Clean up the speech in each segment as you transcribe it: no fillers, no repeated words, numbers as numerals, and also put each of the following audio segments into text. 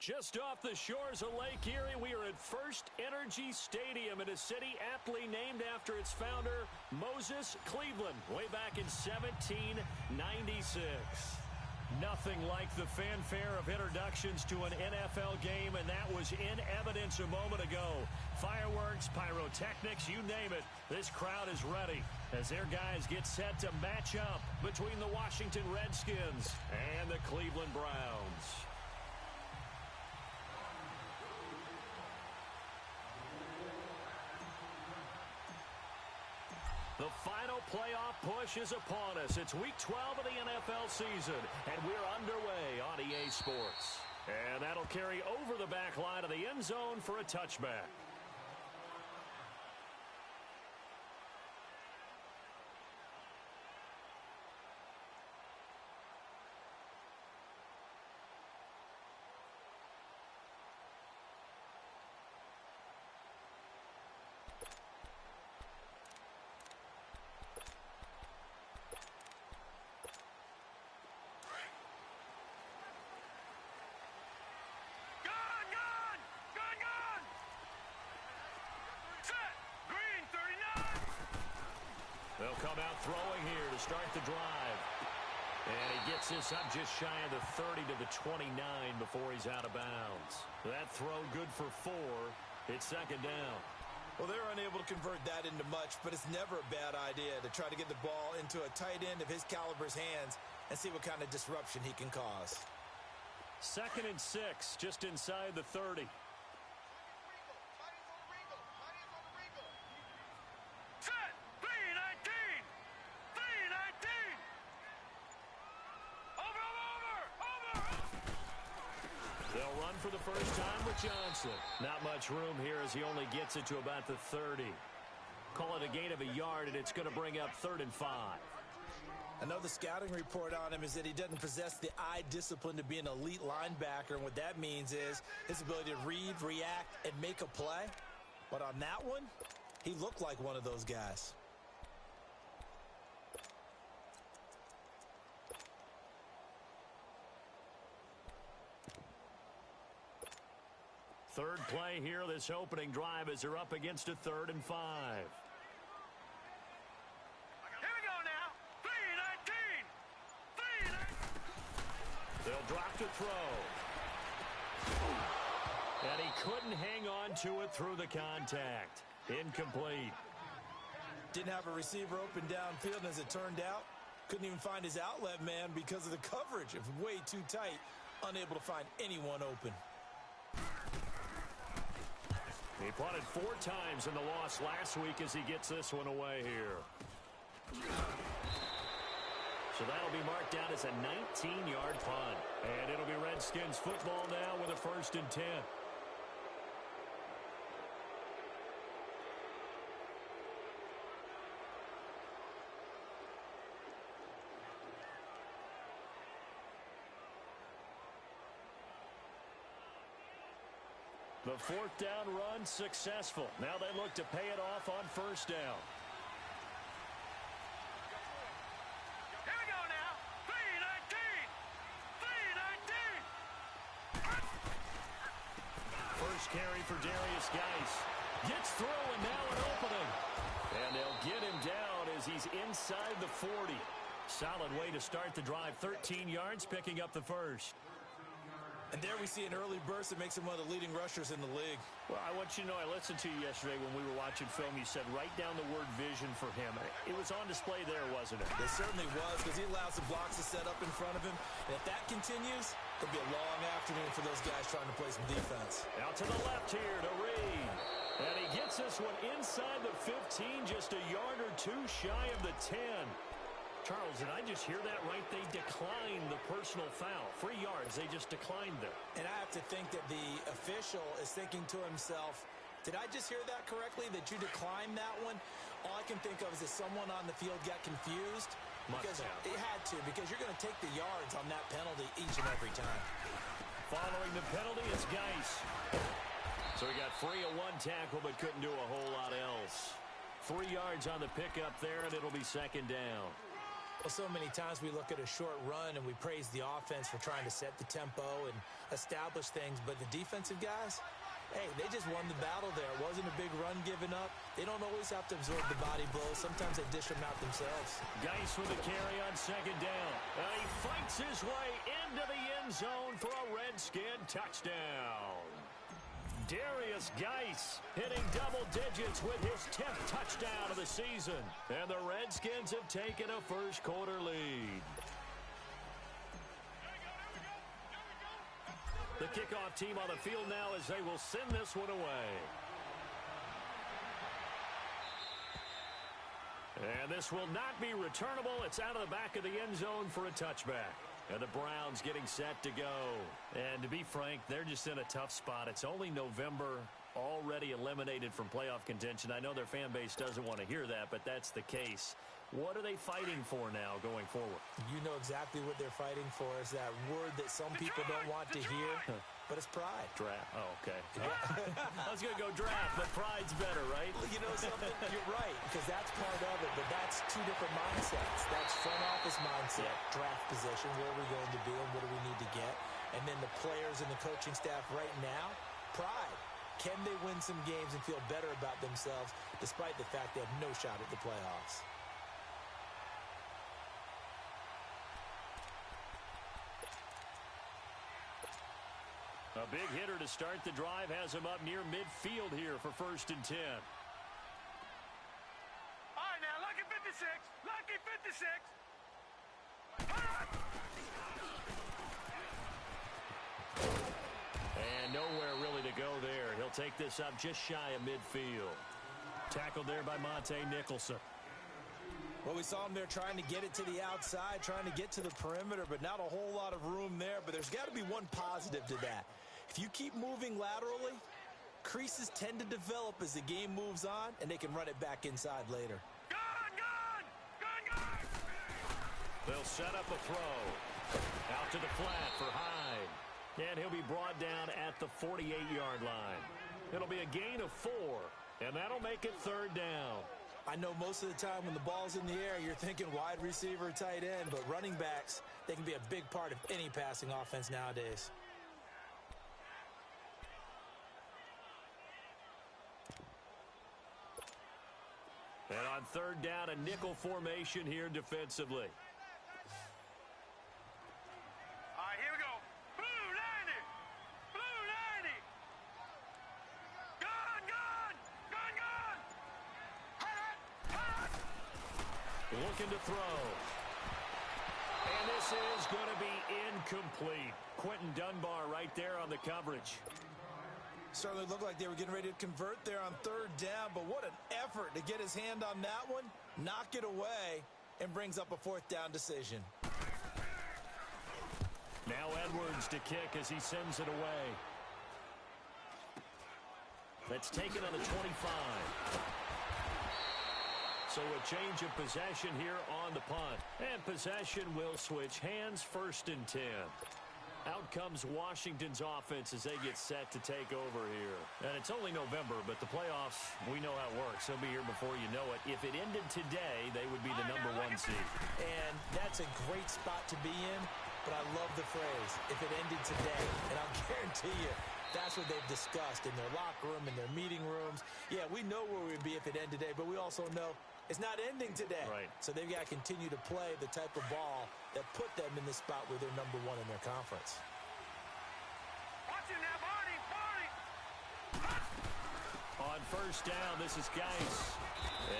Just off the shores of Lake Erie, we are at First Energy Stadium in a city aptly named after its founder, Moses Cleveland, way back in 1796. Nothing like the fanfare of introductions to an NFL game, and that was in evidence a moment ago. Fireworks, pyrotechnics, you name it. This crowd is ready as their guys get set to match up between the Washington Redskins and the Cleveland Browns. The final playoff push is upon us. It's Week 12 of the NFL season, and we're underway on EA Sports. And that'll carry over the back line of the end zone for a touchback. They'll come out throwing here to start the drive. And he gets this up just shy of the 30 to the 29 before he's out of bounds. That throw good for 4. It's second down. Well, they're unable to convert that into much, but it's never a bad idea to try to get the ball into a tight end of his caliber's hands and see what kind of disruption he can cause. 2nd and 6, just inside the 30. They'll run for the first time with Johnson. Not much room here as he only gets it to about the 30. Call it a gain of a yard, and it's going to bring up 3rd and 5. I know the scouting report on him is that he doesn't possess the eye discipline to be an elite linebacker, and what that means is his ability to read, react, and make a play. But on that one, he looked like one of those guys. Third play here, this opening drive, as they're up against a 3rd and 5. Here we go now. 3-19. 3-19. They'll drop to throw. And he couldn't hang on to it through the contact. Incomplete. Didn't have a receiver open downfield, and as it turned out, couldn't even find his outlet man because of the coverage. It was way too tight, unable to find anyone open. He punted 4 times in the loss last week as he gets this one away here. So that'll be marked down as a 19-yard punt. And it'll be Redskins football now with a 1st and 10. The 4th down run successful. Now they look to pay it off on 1st down. Here we go now. 3-19. 3-19. First carry for Darius Geis. Gets through and now an opening. And they'll get him down as he's inside the 40. Solid way to start the drive. 13 yards, picking up the first. And there we see an early burst that makes him one of the leading rushers in the league. Well, I want you to know, I listened to you yesterday when we were watching film. You said write down the word vision for him. It was on display there, wasn't it? It certainly was, because he allows the blocks to set up in front of him. And if that continues, it'll be a long afternoon for those guys trying to play some defense. Out to the left here to Reed. And he gets this one inside the 15, just a yard or 2 shy of the 10. Charles, did I just hear that right? They declined the personal foul. 3 yards, they just declined them. And I have to think that the official is thinking to himself, did I just hear that correctly, that you declined that one? All I can think of is that someone on the field got confused. Because it had to, because you're going to take the yards on that penalty each and every time. Following the penalty is Geis. So he got free of 1 tackle, but couldn't do a whole lot else. 3 yards on the pickup there, and it'll be 2nd down. Well, so many times we look at a short run and we praise the offense for trying to set the tempo and establish things, but the defensive guys, hey, they just won the battle there. It wasn't a big run given up. They don't always have to absorb the body blows. Sometimes they dish them out themselves. Geis with a carry on second down. And he fights his way into the end zone for a Redskin touchdown. Darius Geis hitting double digits with his 10th touchdown of the season. And the Redskins have taken a first quarter lead. The kickoff team on the field now as they will send this one away. And this will not be returnable. It's out of the back of the end zone for a touchback. And the Browns getting set to go. And to be frank, they're just in a tough spot. It's only November, already eliminated from playoff contention. I know their fan base doesn't want to hear that, but that's the case. What are they fighting for now going forward? You know exactly what they're fighting for. Is that word that some people don't want to hear, but it's pride. Draft. Oh, okay. I was going to go draft, but pride's better, right? Well, you know something? You're right, because that's part of it, but that's two different mindsets. That's front office mindset, draft position, where are we going to be and what do we need to get? And then the players and the coaching staff right now, pride. Can they win some games and feel better about themselves despite the fact they have no shot at the playoffs? A big hitter to start the drive has him up near midfield here for 1st and 10. All right, now, lucky 56. Lucky 56. And nowhere really to go there. He'll take this up just shy of midfield. Tackled there by Monte Nicholson. Well, we saw him there trying to get it to the outside, trying to get to the perimeter, but not a whole lot of room there. But there's got to be one positive to that. If you keep moving laterally, creases tend to develop as the game moves on, and they can run it back inside later. Gun, gun! Gun, gun! They'll set up a throw. Out to the flat for Hyde. And he'll be brought down at the 48-yard line. It'll be a gain of 4, and that'll make it 3rd down. I know most of the time when the ball's in the air, you're thinking wide receiver, tight end, but running backs, they can be a big part of any passing offense nowadays. And on 3rd down, a nickel formation here defensively. All right, here we go. Blue 90! Blue 90! Gun, gun! Gun, gun! Hot, hot! Looking to throw. And this is going to be incomplete. Quentin Dunbar right there on the coverage. Certainly looked like they were getting ready to convert there on 3rd down, but what an effort to get his hand on that one, knock it away, and brings up a 4th down decision. Now Edwards to kick as he sends it away. That's taken on the 25. So a change of possession here on the punt. And possession will switch hands, 1st and 10. Out comes Washington's offense as they get set to take over here. And it's only November, but the playoffs, we know how it works. They'll be here before you know it. If it ended today, they would be the #1 seed. And that's a great spot to be in, but I love the phrase, if it ended today. And I'll guarantee you, that's what they've discussed in their locker room, in their meeting rooms. Yeah, we know where we'd be if it ended today, but we also know it's not ending today. Right. So they've got to continue to play the type of ball that put them in the spot where they're #1 in their conference. Watch it now, Barney! Barney! On 1st down, this is Geis.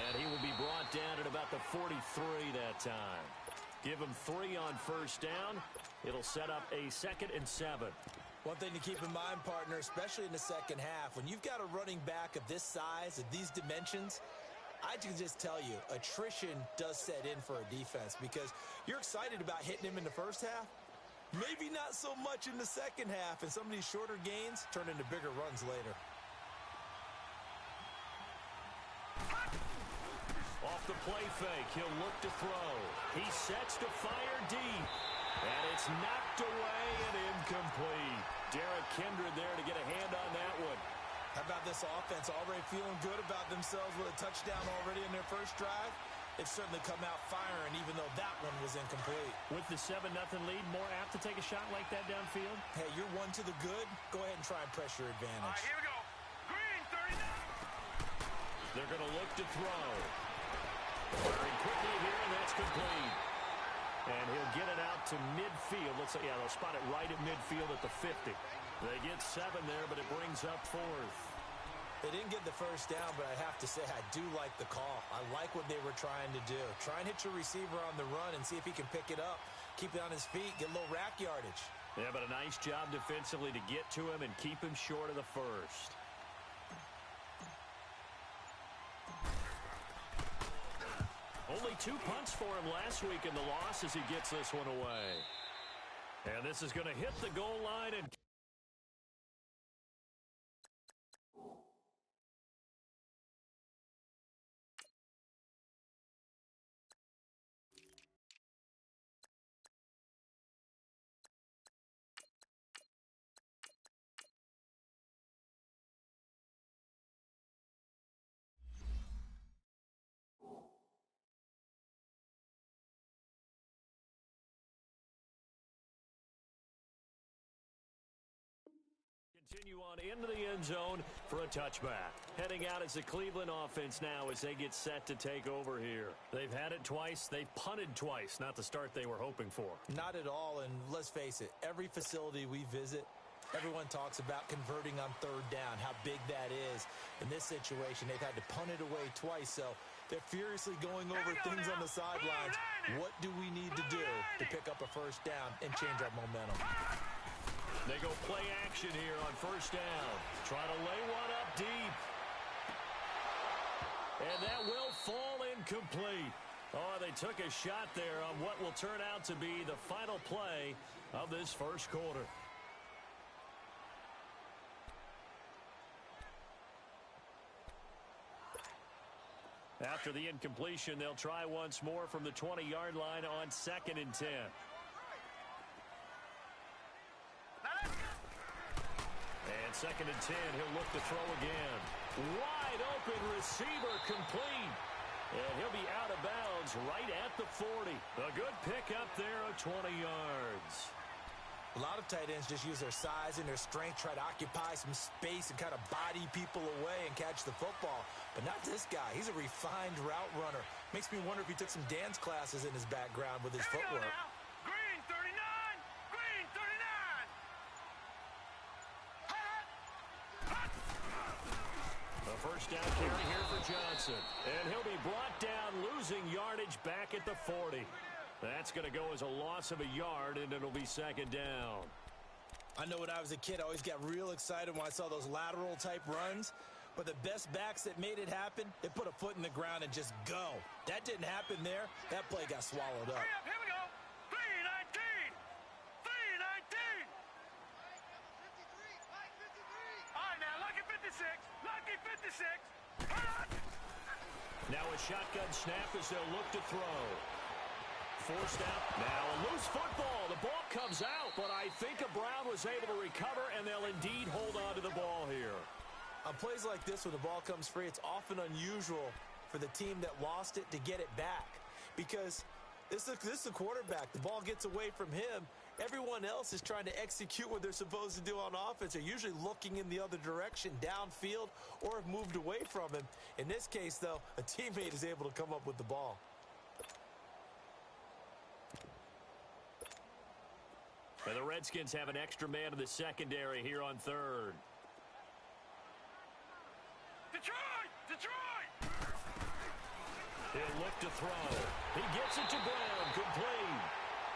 And he will be brought down at about the 43 that time. Give him 3 on 1st down. It'll set up a 2nd and 7. One thing to keep in mind, partner, especially in the second half, when you've got a running back of this size, of these dimensions, I can just tell you, attrition does set in for a defense because you're excited about hitting him in the first half. Maybe not so much in the second half, and some of these shorter gains turn into bigger runs later. Off the play fake, he'll look to throw. He sets to fire deep. And it's knocked away and incomplete. Derek Kindred there to get a hand on that one. How about this offense already feeling good about themselves with a touchdown already in their first drive? it's certainly come out firing, even though that one was incomplete. With the 7-0 lead, more apt to take a shot like that downfield? Hey, you're one to the good. Go ahead and try and press your advantage. All right, here we go. Green, 39. They're going to look to throw. Firing quickly here, and that's complete. And he'll get it out to midfield. Let's say, yeah, they'll spot it right at midfield at the 50. They get 7 there, but it brings up 4th. They didn't get the first down, but I have to say I do like the call. I like what they were trying to do. Try and hit your receiver on the run and see if he can pick it up. Keep it on his feet, get a little rack yardage. Yeah, but a nice job defensively to get to him and keep him short of the first. Only 2 punts for him last week in the loss as he gets this one away. And this is going to hit the goal line and continue on into the end zone for a touchback. Heading out as the Cleveland offense now as they get set to take over here. They've had it twice. They've punted twice. Not the start they were hoping for. Not at all, and let's face it, every facility we visit, everyone talks about converting on 3rd down, how big that is. In this situation, they've had to punt it away twice, so they're furiously going over things on the sidelines. What do we need to do to pick up a first down and change our momentum? They go play action here on 1st down. Try to lay one up deep. And that will fall incomplete. Oh, they took a shot there on what will turn out to be the final play of this first quarter. After the incompletion, they'll try once more from the 20-yard line on 2nd and 10. And 2nd and 10, he'll look to throw again. Wide open receiver complete. And he'll be out of bounds right at the 40. A good pickup there of 20 yards. A lot of tight ends just use their size and their strength, try to occupy some space and kind of body people away and catch the football. But not this guy. He's a refined route runner. Makes me wonder if he took some dance classes in his background with his footwork. Green, 39. Green, 39. A first down carry here for Johnson. And he'll be brought down, losing yardage back at the 40. That's going to go as a loss of a yard, and it'll be 2nd down. I know when I was a kid, I always got real excited when I saw those lateral-type runs. But the best backs that made it happen, they put a foot in the ground and just go. That didn't happen there. That play got swallowed up. Hurry up, here we go. 319. 319. All right, now, lucky 56. Lucky 56. Now a shotgun snap as they'll look to throw. Forced out. Now a loose football. The ball comes out, but I think Brown was able to recover, and they'll indeed hold on to the ball here. On plays like this, when the ball comes free, it's often unusual for the team that lost it to get it back. Because this is the quarterback. The ball gets away from him. Everyone else is trying to execute what they're supposed to do on offense. They're usually looking in the other direction, downfield, or have moved away from him. In this case, though, a teammate is able to come up with the ball. And the Redskins have an extra man in the secondary here on 3rd. Detroit! Detroit! He'll look to throw. He gets it to Brown, complete.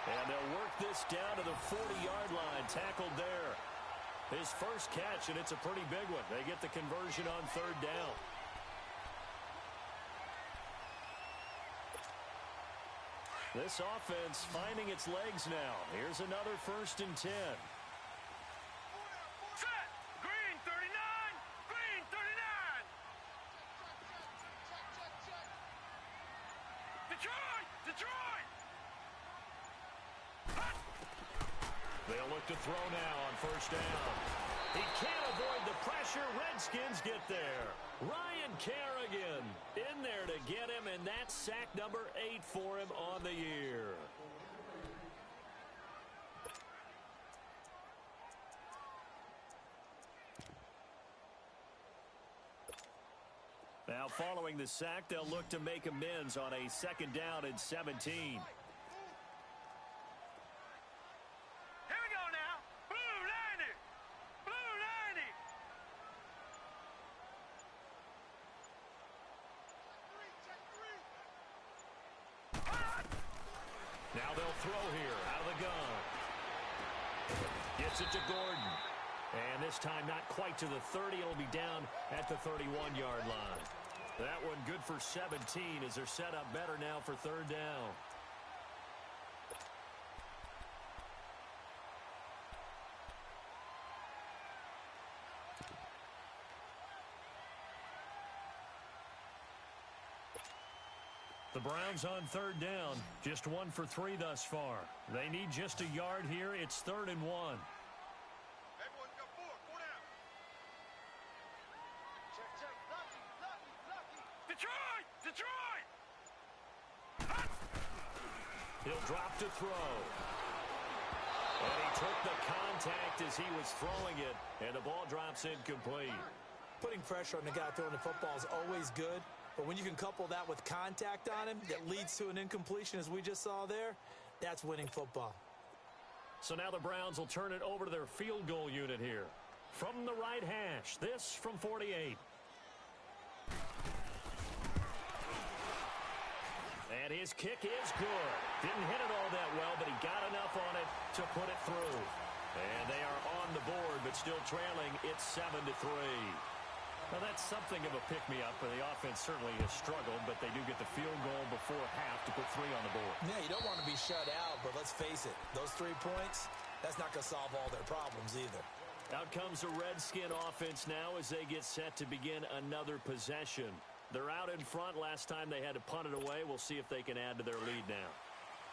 And they'll work this down to the 40-yard line, tackled there. His first catch, and it's a pretty big one. They get the conversion on 3rd down. This offense finding its legs now. Here's another 1st and 10. Set! Green, 39! Green, 39! Detroit! Detroit! They'll look to throw now on 1st down. He can't avoid the pressure. Redskins get there. Ryan Kerrigan in in there to get him, and that's sack number 8 for him on the year. Now, following the sack, they'll look to make amends on a 2nd down and 17. Here we go now. Blue 90. Blue 90. Now they'll throw here out of the gun. Gets it to Gordon. And this time not quite to the 30. It'll be down at the 31-yard line. That one good for 17 as they're set up better now for 3rd down. The Browns on 3rd down. Just 1 for 3 thus far. They need just a yard here. It's 3rd and 1. Detroit! He'll drop to throw. And he took the contact as he was throwing it, and the ball drops incomplete. Putting pressure on the guy throwing the football is always good, but when you can couple that with contact on him that leads to an incompletion, as we just saw there, that's winning football. So now the Browns will turn it over to their field goal unit here. From the right hash, this from 48. And his kick is good. Didn't hit it all that well, but he got enough on it to put it through. And they are on the board, but still trailing. It's 7-3. Well, that's something of a pick-me-up, but the offense certainly has struggled, but they do get the field goal before half to put 3 on the board. Yeah, you don't want to be shut out, but let's face it, those 3 points, that's not going to solve all their problems either. Out comes the Redskin offense now as they get set to begin another possession. They're out in front. Last time they had to punt it away. We'll see if they can add to their lead now.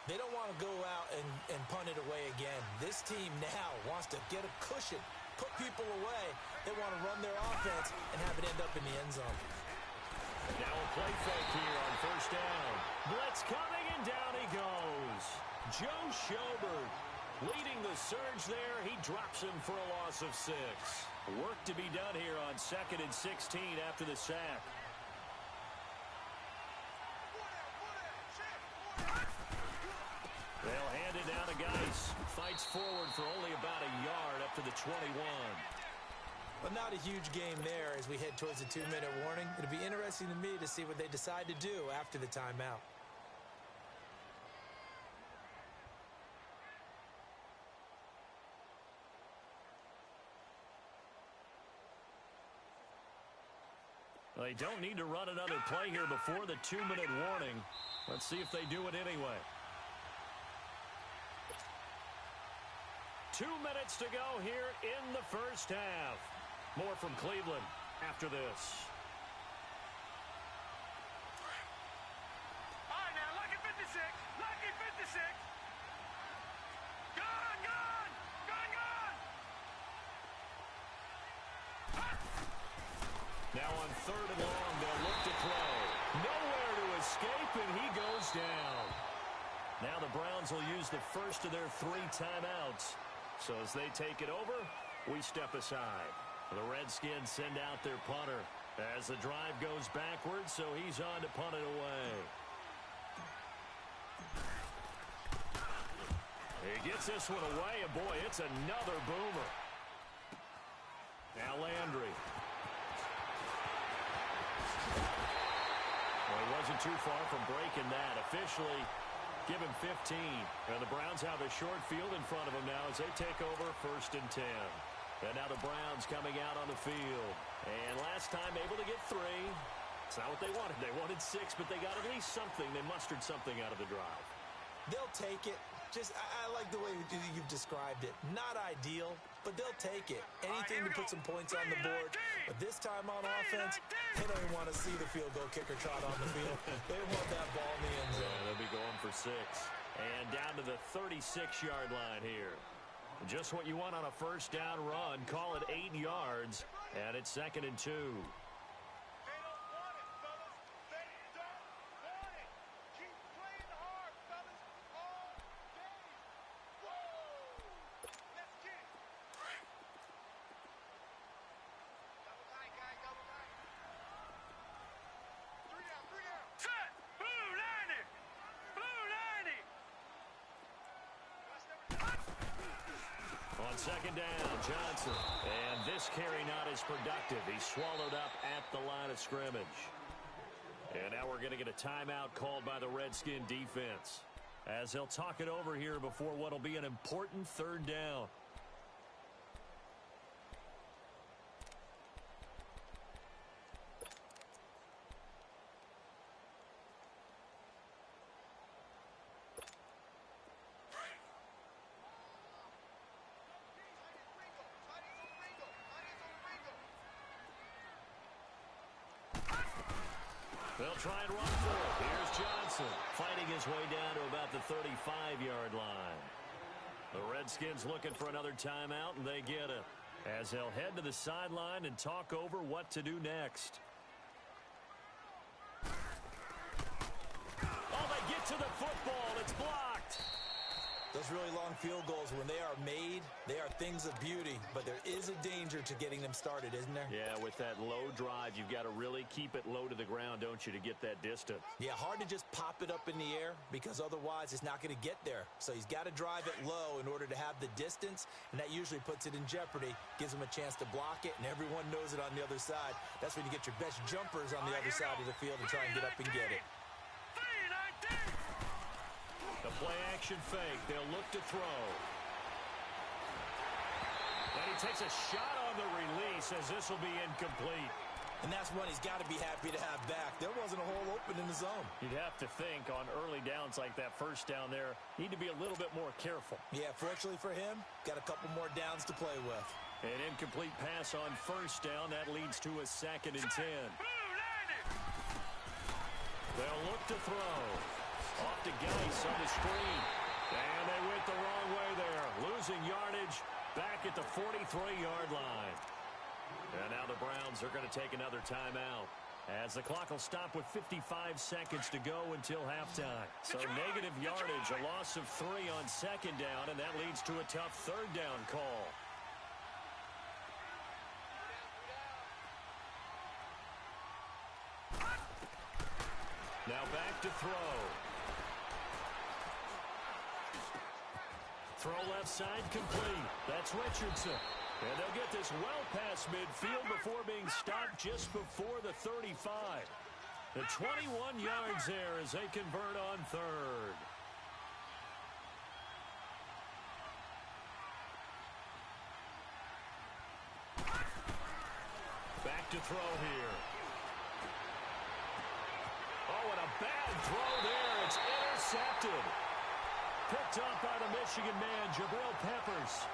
They don't want to go out and punt it away again. This team now wants to get a cushion, put people away. They want to run their offense and have it end up in the end zone. Now a play fake here on 1st down. Blitz coming, and down he goes. Joe Schobert leading the surge there. He drops him for a loss of 6. Work to be done here on 2nd and 16 after the sack. They'll hand it down to Geis. Fights forward for only about a yard up to the 21. Well, not a huge game there as we head towards the 2-minute warning. It'll be interesting to me to see what they decide to do after the timeout. They don't need to run another play here before the 2-minute warning. Let's see if they do it anyway. 2 minutes to go here in the 1st half. More from Cleveland after this. All right, now, lucky 56. Lucky 56. Gone, gone. Gone, gone. Now on 3rd and long, they'll look to throw. Nowhere to escape, and he goes down. Now the Browns will use the first of their 3 timeouts. So as they take it over, we step aside. The Redskins send out their punter as the drive goes backwards, so he's on to punt it away. He gets this one away, and boy, it's another boomer. Now Landry. Well, he wasn't too far from breaking that. Officially, give him 15. And the Browns have a short field in front of them now as they take over 1st and 10. And now the Browns coming out on the field. And last time able to get 3. It's not what they wanted. They wanted 6, but they got at least something. They mustered something out of the drive. They'll take it. I like the way you've described it. Not ideal, but they'll take it. Anything to put some points on the board. But this time on offense, they don't even want to see the field goal kicker trot on the field. They want that ball in the end zone. Yeah, they'll be going for 6. And down to the 36-yard line here. Just what you want on a 1st down run. Call it 8 yards. And it's 2nd and 2. On second down, Johnson. And this carry not as productive. He's swallowed up at the line of scrimmage. And now we're going to get a timeout called by the Redskin defense, as they'll talk it over here before what will be an important third down. They'll try and run for it. Here's Johnson fighting his way down to about the 35-yard line. The Redskins looking for another timeout, and they get it, as they'll head to the sideline and talk over what to do next. Oh, they get to the football. It's blocked. Those really long field goals, when they are made, they are things of beauty, but there is a danger to getting them started, isn't there? Yeah, with that low drive, you've got to really keep it low to the ground, don't you, to get that distance. Yeah, hard to just pop it up in the air, because otherwise it's not going to get there. So he's got to drive it low in order to have the distance, and that usually puts it in jeopardy, gives him a chance to block it, and everyone knows it on the other side. That's when you get your best jumpers on the other side of the field and try and get up and get it. The play-action fake. They'll look to throw. And he takes a shot on the release, as this will be incomplete. And that's one he's got to be happy to have back. There wasn't a hole open in the zone. You'd have to think on early downs like that first down there, need to be a little bit more careful. Yeah, fortunately for him, got a couple more downs to play with. An incomplete pass on first down. That leads to a 2nd and 10. They'll look to throw. Off to Geis on the screen. And they went the wrong way there. Losing yardage back at the 43-yard line. And now the Browns are going to take another timeout, as the clock will stop with 55 seconds to go until halftime. So negative yardage, a loss of 3 on second down, and that leads to a tough third down call. Now back to throw. Throw left side complete. That's Richardson. And they'll get this well past midfield before being stopped just before the 35. The 21 yards there as they convert on third. Back to throw here. Oh, and a bad throw there. It's intercepted. Picked up by the Michigan man, Jabril Peppers.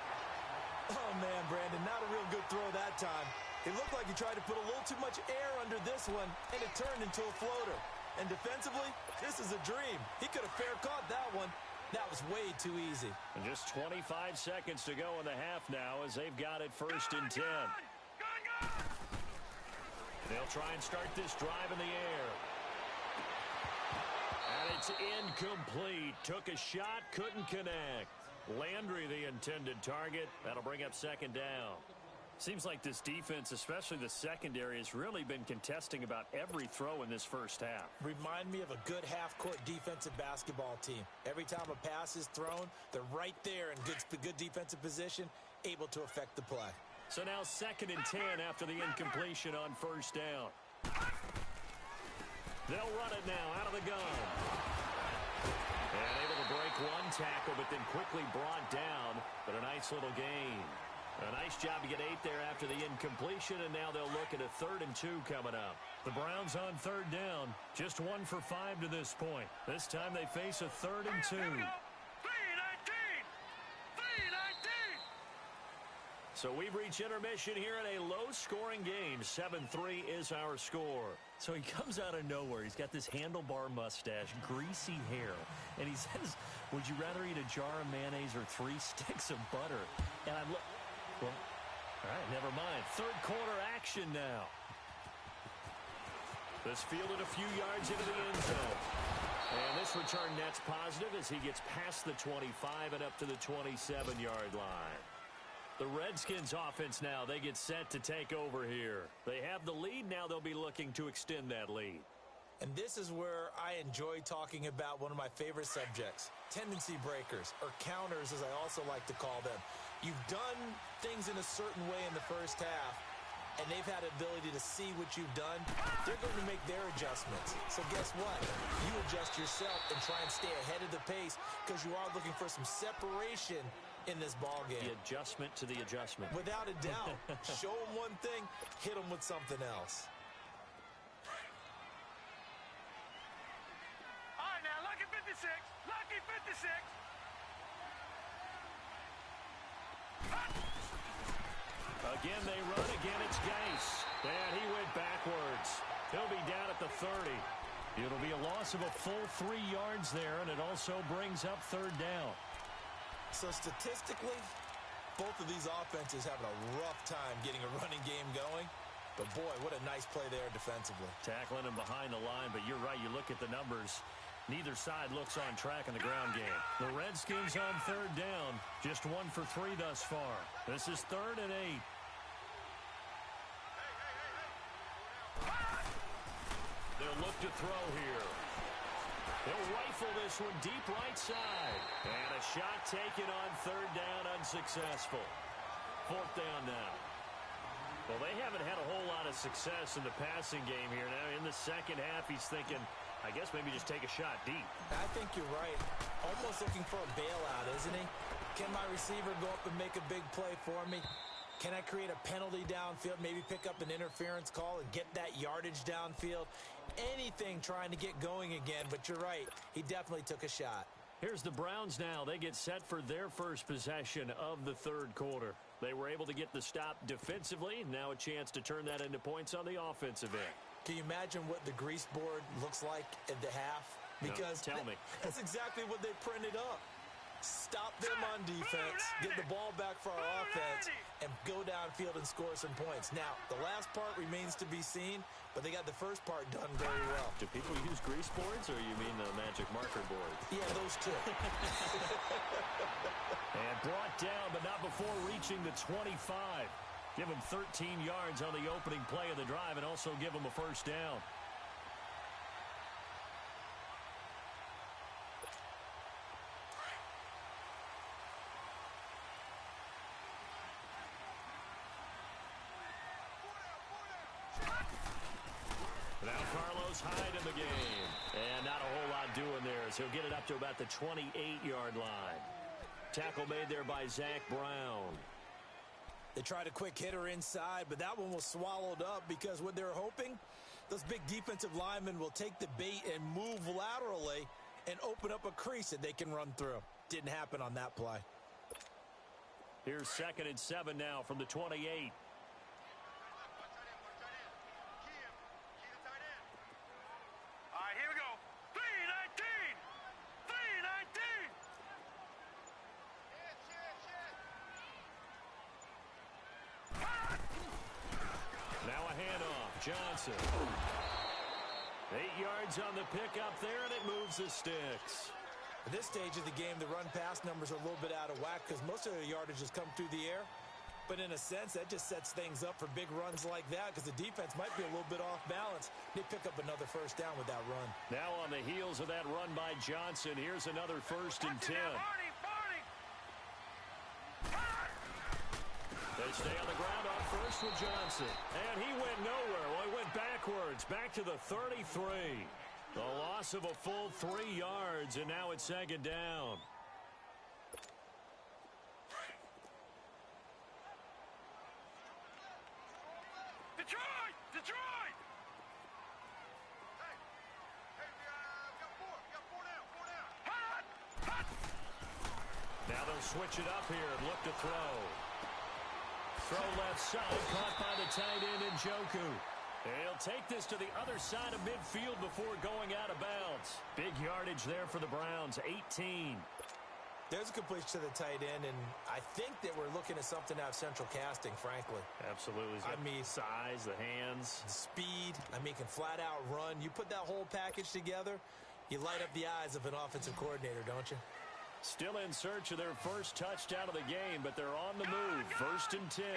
Oh, man, Brandon, not a real good throw that time. It looked like he tried to put a little too much air under this one, and it turned into a floater. And defensively, this is a dream. He could have fair caught that one. That was way too easy. And just 25 seconds to go in the half now, as they've got it 1st and 10. They'll try and start this drive in the air. And it's incomplete. Took a shot, couldn't connect. Landry, the intended target. That'll bring up 2nd down. Seems like this defense, especially the secondary, has really been contesting about every throw in this first half. Remind me of a good half-court defensive basketball team. Every time a pass is thrown, they're right there in good defensive position, able to affect the play. So now 2nd and 10 after the incompletion on first down. They'll run it now out of the gun. And able to break one tackle, but then quickly brought down. But a nice little gain. A nice job to get 8 there after the incompletion, and now they'll look at a 3rd and 2 coming up. The Browns on 3rd down. Just 1 for 5 to this point. This time they face a 3rd and 2. So we've reached intermission here in a low-scoring game. 7-3 is our score. So he comes out of nowhere. He's got this handlebar mustache, greasy hair, and he says, would you rather eat a jar of mayonnaise or 3 sticks of butter? And I'm well, all right, never mind. Third quarter action now. This fielded a few yards into the end zone. And this return net's positive as he gets past the 25 and up to the 27-yard line. The Redskins offense now, they get set to take over here. They have the lead. Now they'll be looking to extend that lead. And this is where I enjoy talking about one of my favorite subjects, tendency breakers, or counters as I also like to call them. You've done things in a certain way in the first half, and they've had the ability to see what you've done. They're going to make their adjustments. So guess what? You adjust yourself and try and stay ahead of the pace because you are looking for some separation in this ball game. The adjustment to the adjustment. Without a doubt. Show them one thing, hit them with something else. All right, now, lucky 56. Lucky 56. Again, they run. Again, it's Gase. And he went backwards. He'll be down at the 30. It'll be a loss of a full 3 yards there, and it also brings up third down. So statistically, both of these offenses having a rough time getting a running game going. But, boy, what a nice play there defensively. Tackling him behind the line, but you're right. You look at the numbers. Neither side looks on track in the ground game. The Redskins on third down. Just 1 for 3 thus far. This is 3rd and 8. They'll look to throw here. They'll rifle this one deep right side. And a shot taken on third down, unsuccessful. 4th down now. Well, they haven't had a whole lot of success in the passing game here. Now, in the second half, he's thinking, I guess maybe just take a shot deep. I think you're right. Almost looking for a bailout, isn't he? Can my receiver go up and make a big play for me? Can I create a penalty downfield, maybe pick up an interference call and get that yardage downfield? Anything trying to get going again, but you're right. He definitely took a shot. Here's the Browns now. They get set for their first possession of the third quarter. They were able to get the stop defensively. Now a chance to turn that into points on the offensive end. Can you imagine what the grease board looks like at the half? Because no, tell me. That's exactly what they printed up. Stop them on defense, get the ball back for our offense, and go downfield and score some points. Now, the last part remains to be seen, but they got the first part done very well. Do people use grease boards, or you mean the magic marker board? Yeah, those two. And brought down, but not before reaching the 25. Give him 13 yards on the opening play of the drive and also give him a first down. Now Carlos Hyde in the game. And not a whole lot doing there as he'll get it up to about the 28-yard line. Tackle made there by Zach Brown. They tried a quick hitter inside, but that one was swallowed up because what they're hoping, those big defensive linemen will take the bait and move laterally and open up a crease that they can run through. Didn't happen on that play. Here's 2nd and 7 now from the 28. All right, here we go. 3-19. 3-19. Now a handoff. Johnson. 8 yards on the pickup there, and it moves the sticks. At this stage of the game, the run-pass numbers are a little bit out of whack because most of the yardage has come through the air. But in a sense, that just sets things up for big runs like that because the defense might be a little bit off balance. They pick up another first down with that run. Now on the heels of that run by Johnson, here's another 1st and 10. They stay on the ground on first with Johnson. And he went nowhere. Well, he went backwards, back to the 33. The loss of a full 3 yards, and now it's 2nd down. Detroit! Detroit! Hey, we got 4. We got 4 down. 4 down. Hot! Hot! Now they'll switch it up here and look to throw. Throw left side, caught by the tight end in Njoku. He'll take this to the other side of midfield before going out of bounds. Big yardage there for the Browns, 18. There's a completion to the tight end, and I think that we're looking at something out of central casting, frankly. Absolutely. I mean, size, the hands. Speed. I mean, can flat out run. You put that whole package together, you light up the eyes of an offensive coordinator, don't you? Still in search of their first touchdown of the game, but they're on the move. 1st and 10.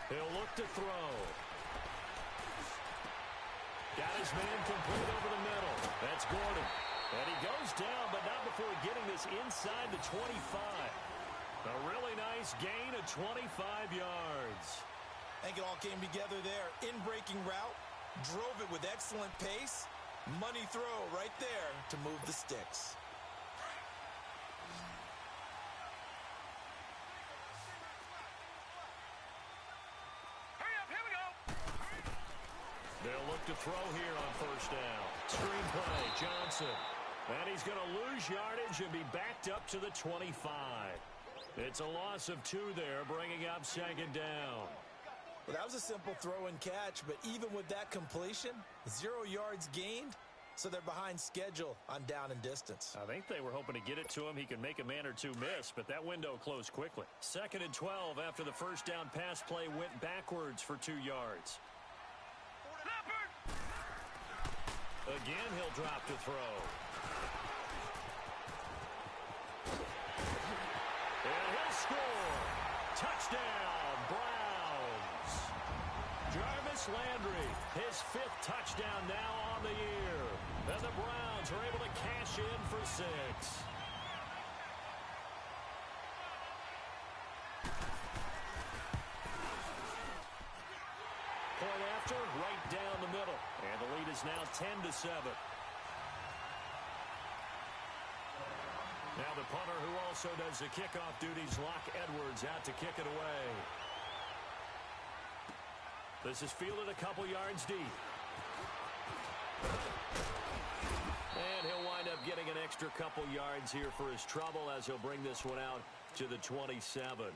He'll look to throw. Got his man complete over the middle. That's Gordon. And he goes down, but not before getting this inside the 25. A really nice gain of 25 yards. I think it all came together there. In-breaking route, drove it with excellent pace. Money throw right there to move the sticks. Hurry up, here we go. They'll look to throw here on first down. Screen play, Johnson. And he's going to lose yardage and be backed up to the 25. It's a loss of 2 there, bringing up second down. Well, that was a simple throw and catch, but even with that completion, 0 yards gained, so they're behind schedule on down and distance. I think they were hoping to get it to him. He could make a man or two miss, but that window closed quickly. 2nd and 12 after the first down pass play went backwards for 2 yards. Again, he'll drop to throw. And he'll score. Touchdown, Browns. Jarvis Landry, his 5th touchdown now on the year. And the Browns are able to cash in for 6. Point after, right down the middle. And the lead is now 10-7. Now the punter who also does the kickoff duties, Locke Edwards, out to kick it away. This is fielded a couple yards deep. And he'll wind up getting an extra couple yards here for his trouble as he'll bring this one out to the 27.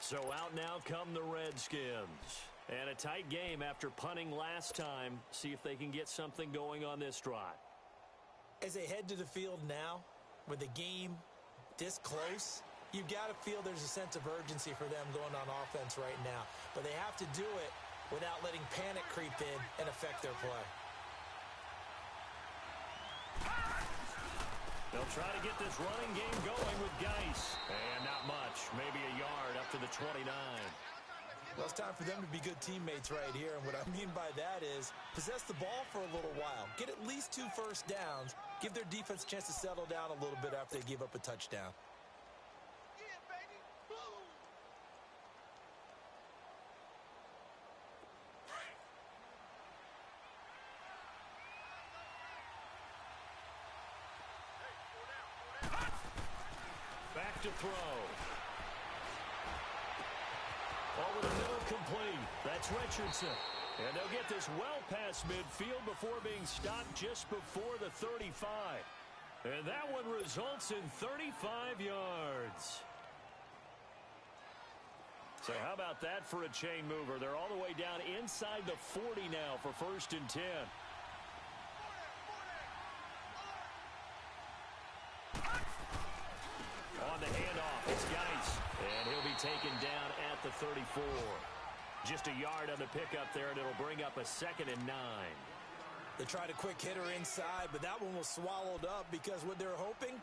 So out now come the Redskins. And a tight game after punting last time. See if they can get something going on this drive. As they head to the field now, with the game this close, you've got to feel there's a sense of urgency for them going on offense right now. But they have to do it without letting panic creep in and affect their play. They'll try to get this running game going with Geis. And not much. Maybe a yard up to the 29. Well, it's time for them to be good teammates right here. And what I mean by that is possess the ball for a little while. Get at least 2 first downs. Give their defense a chance to settle down a little bit after they give up a touchdown. Yeah, baby. Boom. Back to throw. Over the middle, complete. That's Richardson. And they'll get this well past midfield before being stopped just before the 35. And that one results in 35 yards. So how about that for a chain mover? They're all the way down inside the 40 now for 1st and 10. On the handoff, it's Geis. And he'll be taken down at the 34. Just a yard on the pickup there, and it'll bring up a 2nd and 9. They tried a quick hitter inside, but that one was swallowed up because what they're hoping,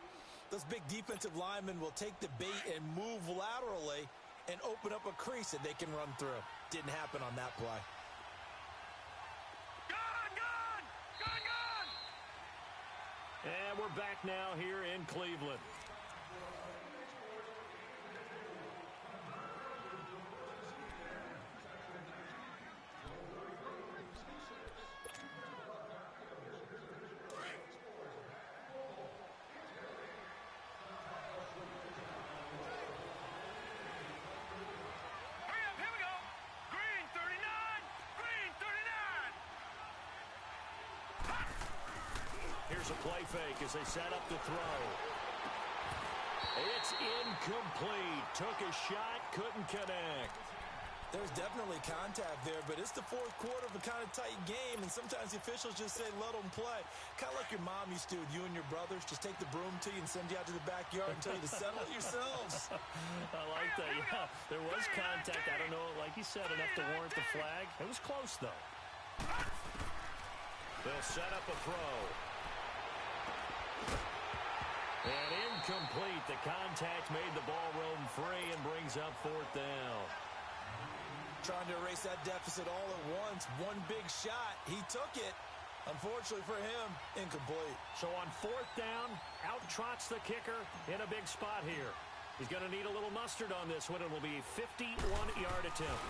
those big defensive linemen will take the bait and move laterally and open up a crease that they can run through. Didn't happen on that play. Gone! And we're back now here in Cleveland. Here's a play fake as they set up to throw. It's incomplete. Took a shot, couldn't connect. There's definitely contact there, but it's the 4th quarter of a kind of tight game, and sometimes the officials just say, let them play. Kind of like your mom used to with you and your brothers. Just take the broom to you and send you out to the backyard and tell you to settle it yourselves. I like that, yeah. There was contact. I don't know, like you said, enough to warrant the flag. It was close, though. They'll set up a throw. And incomplete. The contact made the ball roam free and brings up 4th down. Trying to erase that deficit all at once. One big shot. He took it. Unfortunately for him, incomplete. So on 4th down, out trots the kicker in a big spot here. He's going to need a little mustard on this one. It will be a 51-yard attempt.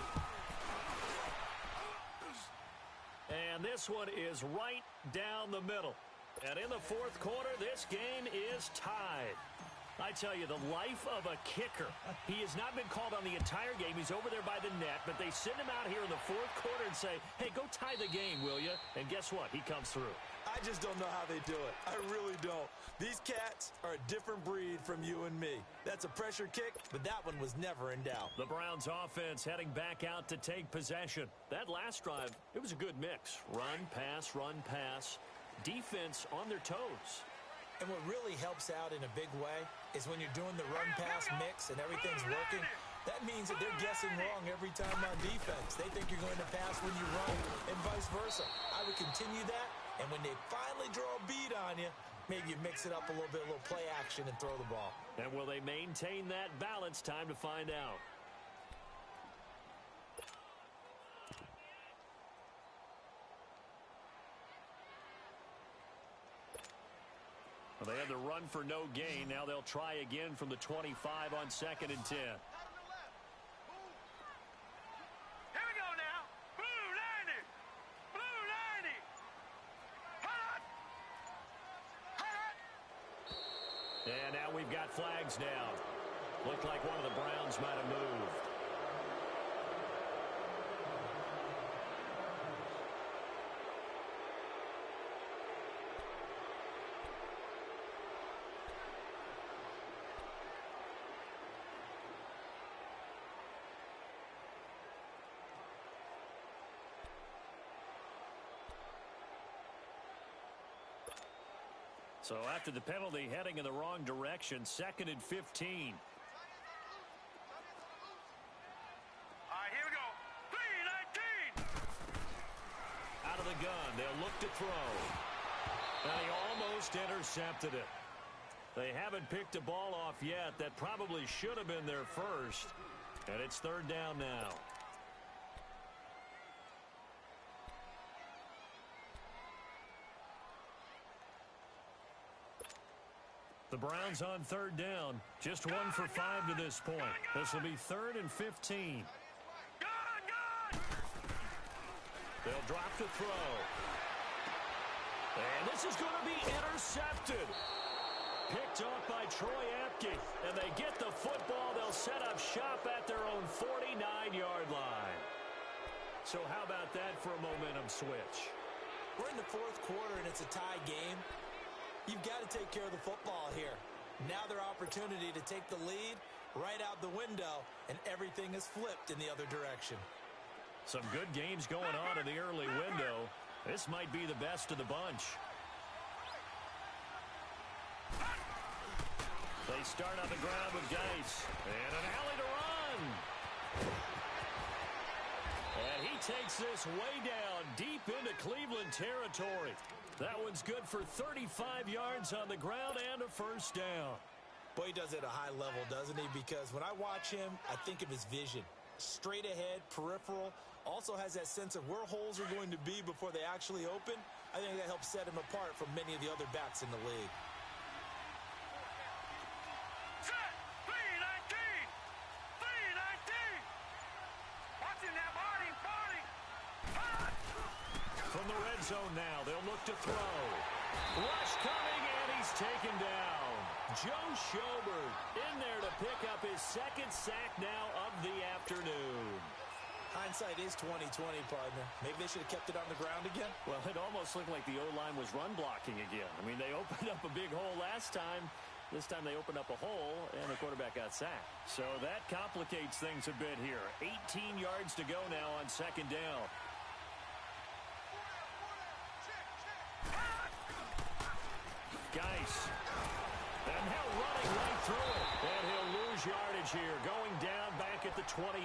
And this one is right down the middle. And in the fourth quarter, this game is tied. I tell you, the life of a kicker. He has not been called on the entire game. He's over there by the net, but they send him out here in the fourth quarter and say, hey, go tie the game, will you? And guess what? He comes through. I just don't know how they do it. I really don't. These cats are a different breed from you and me. That's a pressure kick, but that one was never in doubt. The Browns offense heading back out to take possession. That last drive, it was a good mix. Run, pass, defense on their toes. And what really helps out in a big way is when you're doing the run-pass mix and everything's working, that means that they're guessing wrong every time on defense. They think you're going to pass when you run and vice versa. I would continue that, and when they finally draw a bead on you, maybe you mix it up a little bit, a little play action, and throw the ball. And will they maintain that balance? Time to find out. Well, they had the run for no gain. Now they'll try again from the 25 on 2nd and 10. Here we go now. Blue 90. Blue 90. Hot. Hot. And now we've got flags down. Looked like one of the Browns might have moved. So after the penalty, heading in the wrong direction, 2nd and 15. All right, here we go. 3-19. Out of the gun, they'll look to throw. And he almost intercepted it. They haven't picked a ball off yet. That probably should have been their first. And it's 3rd down now. The Browns on 3rd down. Just 1 for 5 to this point. This will be 3rd and 15. They'll drop to throw. And this is going to be intercepted. Picked off by Troy Apke. And they get the football. They'll set up shop at their own 49-yard line. So how about that for a momentum switch? We're in the fourth quarter, and it's a tie game. You've got to take care of the football here. Now their opportunity to take the lead right out the window, and everything is flipped in the other direction. Some good games going on in the early window. This might be the best of the bunch. They start on the ground with Geis. And an alley to run. And he takes this way down deep into Cleveland territory. That one's good for 35 yards on the ground and a first down. Boy, he does it at a high level, doesn't he? Because when I watch him, I think of his vision. Straight ahead, peripheral. Also has that sense of where holes are going to be before they actually open. I think that helps set him apart from many of the other backs in the league. Set. 3-19. 3-19. Watching that body. Hot. From the red zone now, they'll look to throw. Rush coming, and he's taken down. Joe Schobert in there to pick up his 2nd sack now of the afternoon. Hindsight is 20/20, partner. Maybe they should have kept it on the ground again. Well, it almost looked like the O-line was run blocking again. I mean, they opened up a big hole last time. This time they opened up a hole, and the quarterback got sacked. So that complicates things a bit here. 18 yards to go now on 2nd down. Geis. And now running right through it. And he'll lose yardage here. Going down back at the 28.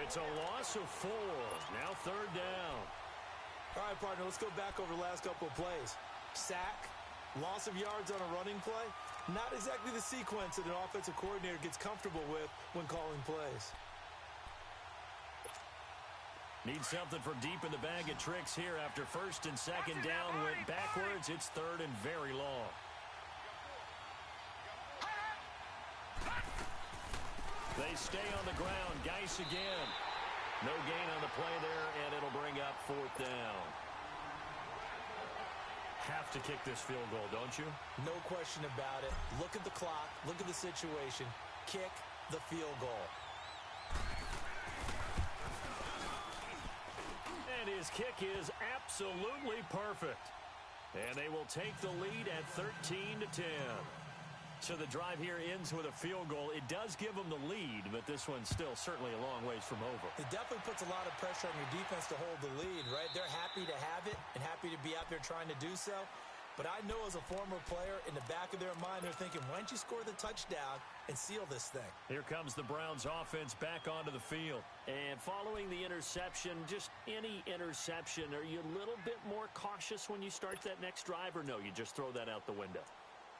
It's a loss of 4. Now 3rd down. All right, partner, let's go back over the last couple of plays. Sack, loss of yards on a running play. Not exactly the sequence that an offensive coordinator gets comfortable with when calling plays. Need something from deep in the bag of tricks here after 1st and 2nd down went backwards. It's 3rd and very long. They stay on the ground. Geis again. No gain on the play there, and it'll bring up 4th down. Have to kick this field goal, don't you? No question about it. Look at the clock. Look at the situation. Kick the field goal. And his kick is absolutely perfect. And they will take the lead at 13-10. So the drive here ends with a field goal. It does give them the lead, but this one's still certainly a long ways from over. It definitely puts a lot of pressure on your defense to hold the lead, right? They're happy to have it and happy to be out there trying to do so. But I know as a former player, in the back of their mind, they're thinking, why don't you score the touchdown and seal this thing? Here comes the Browns offense back onto the field. And following the interception, just any interception, are you a little bit more cautious when you start that next drive, or no, you just throw that out the window?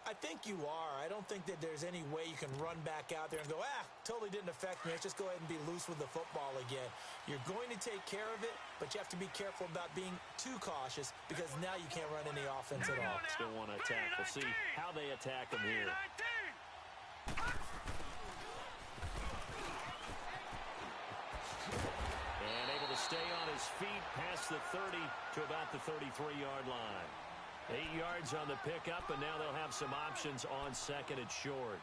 I think you are. I don't think that there's any way you can run back out there and go, totally didn't affect me. Let's just go ahead and be loose with the football again. You're going to take care of it, but you have to be careful about being too cautious because now you can't run any offense at all. Still want to attack. We'll see how they attack them here. And able to stay on his feet past the 30 to about the 33-yard line. 8 yards on the pickup, and now they'll have some options on 2nd and short.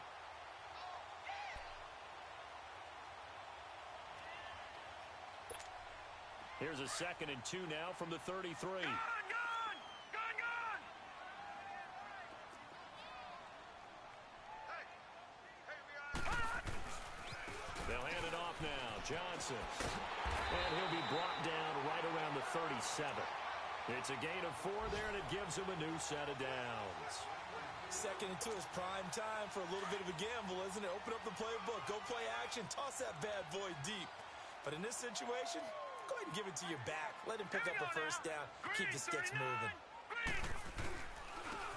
Here's a 2nd and 2 now from the 33. Gone! They'll hand it off now. Johnson. And he'll be brought down right around the 37. It's a gain of 4 there, and it gives him a new set of downs. 2nd and 2 is prime time for a little bit of a gamble, isn't it? Open up the playbook, go play action, toss that bad boy deep. But in this situation, go ahead and give it to your back. Let him pick up a 1st down, keep the sticks moving.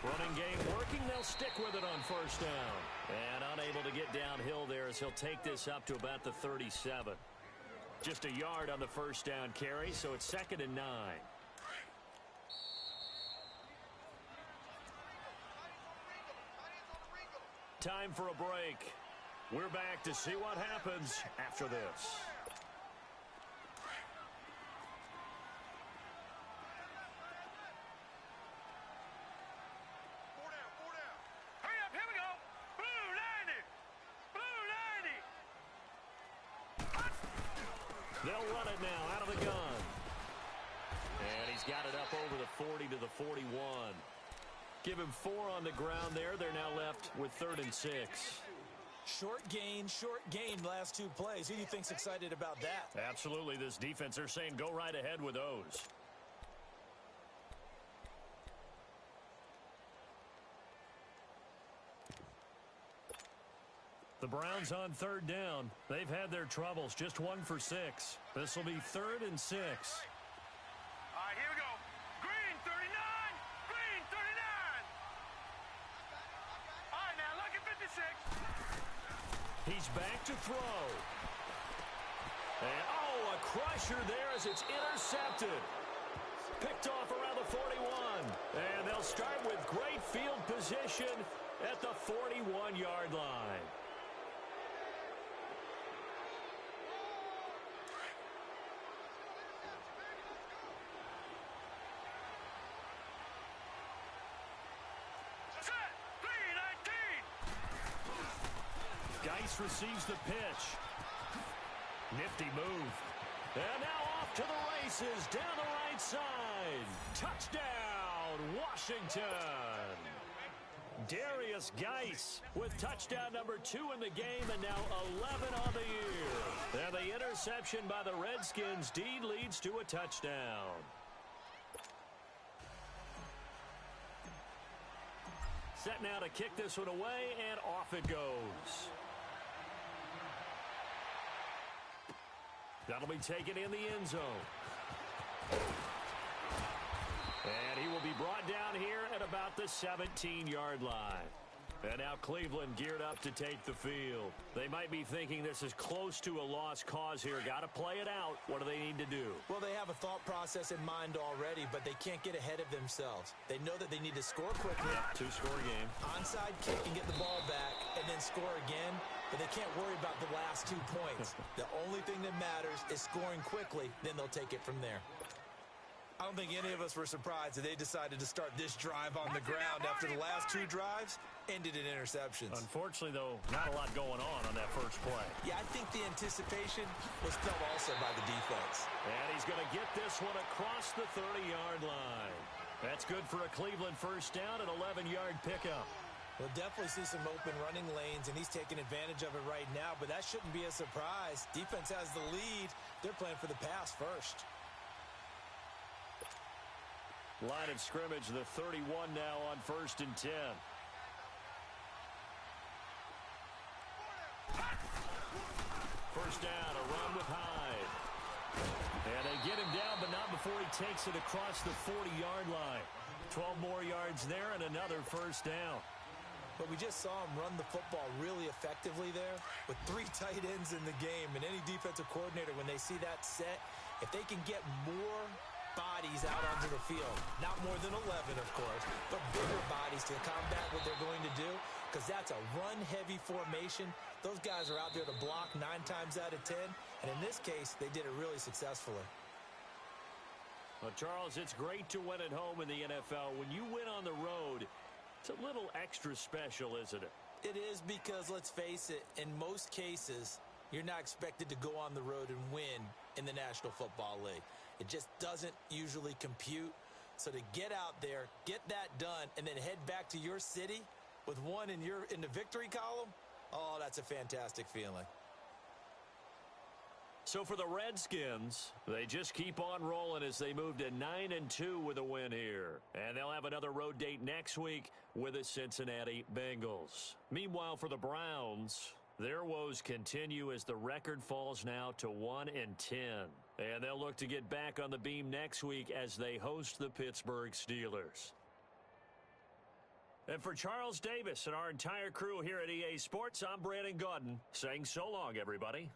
Running game working, they'll stick with it on 1st down. And unable to get downhill there as he'll take this up to about the 37. Just a yard on the 1st down carry, so it's 2nd and 9. Time for a break. We're back to see what happens after this. Hurry up, here we go. Blue 90. They'll run it now out of the gun. And he's got it up over the 40 to the 41. Give him 4 on the ground there. They're now left with 3rd and 6. Short gain last 2 plays. Who do you think's excited about that? Absolutely. This defense, they're saying go right ahead with those. The Browns on 3rd down. They've had their troubles. Just 1 for 6. This will be 3rd and 6. All right, here we go. Green 39. Green 39. All right, now look at 56. He's back to throw. And, a crusher there as it's intercepted. Picked off around the 41. And they'll start with great field position at the 41-yard line. Geis receives the pitch. Nifty move. And now off to the races down the right side. Touchdown, Washington. Darius Geis with touchdown number 2 in the game and now 11 on the year. And the interception by the Redskins deed leads to a touchdown. Set now to kick this one away, and off it goes. That'll be taken in the end zone. And he will be brought down here at about the 17-yard line. And now Cleveland geared up to take the field. They might be thinking this is close to a lost cause here. Got to play it out. What do they need to do? Well, they have a thought process in mind already, but they can't get ahead of themselves. They know that they need to score quickly. Yep, two-score game. Onside kick and get the ball back and then score again, but they can't worry about the last 2 points. The only thing that matters is scoring quickly, then they'll take it from there. I don't think any of us were surprised that they decided to start this drive on the ground after the last 2 drives ended in interceptions. Unfortunately, though, not a lot going on that first play. Yeah, I think the anticipation was felt also by the defense. And he's going to get this one across the 30-yard line. That's good for a Cleveland first down, an 11-yard pickup. We'll definitely see some open running lanes, and he's taking advantage of it right now, but that shouldn't be a surprise. Defense has the lead. They're playing for the pass first. Line of scrimmage, the 31 now on 1st and 10. First down, a run with Hyde. And they get him down, but not before he takes it across the 40-yard line. 12 more yards there and another first down. But we just saw him run the football really effectively there with 3 tight ends in the game. And any defensive coordinator, when they see that set, if they can get more bodies out onto the field, not more than 11, of course, but bigger bodies to combat what they're going to do, because that's a run-heavy formation. Those guys are out there to block 9 times out of 10, and in this case, they did it really successfully. Well, Charles, it's great to win at home in the NFL. When you win on the road, it's a little extra special, isn't it? It is, because, let's face it, in most cases, you're not expected to go on the road and win in the National Football League. It just doesn't usually compute. So to get out there, get that done, and then head back to your city with one in the victory column, oh, that's a fantastic feeling. So for the Redskins, they just keep on rolling as they move to 9-2 with a win here. And they'll have another road date next week with the Cincinnati Bengals. Meanwhile, for the Browns, their woes continue as the record falls now to 1-10. And they'll look to get back on the beam next week as they host the Pittsburgh Steelers. And for Charles Davis and our entire crew here at EA Sports, I'm Brandon Gaudin saying so long, everybody.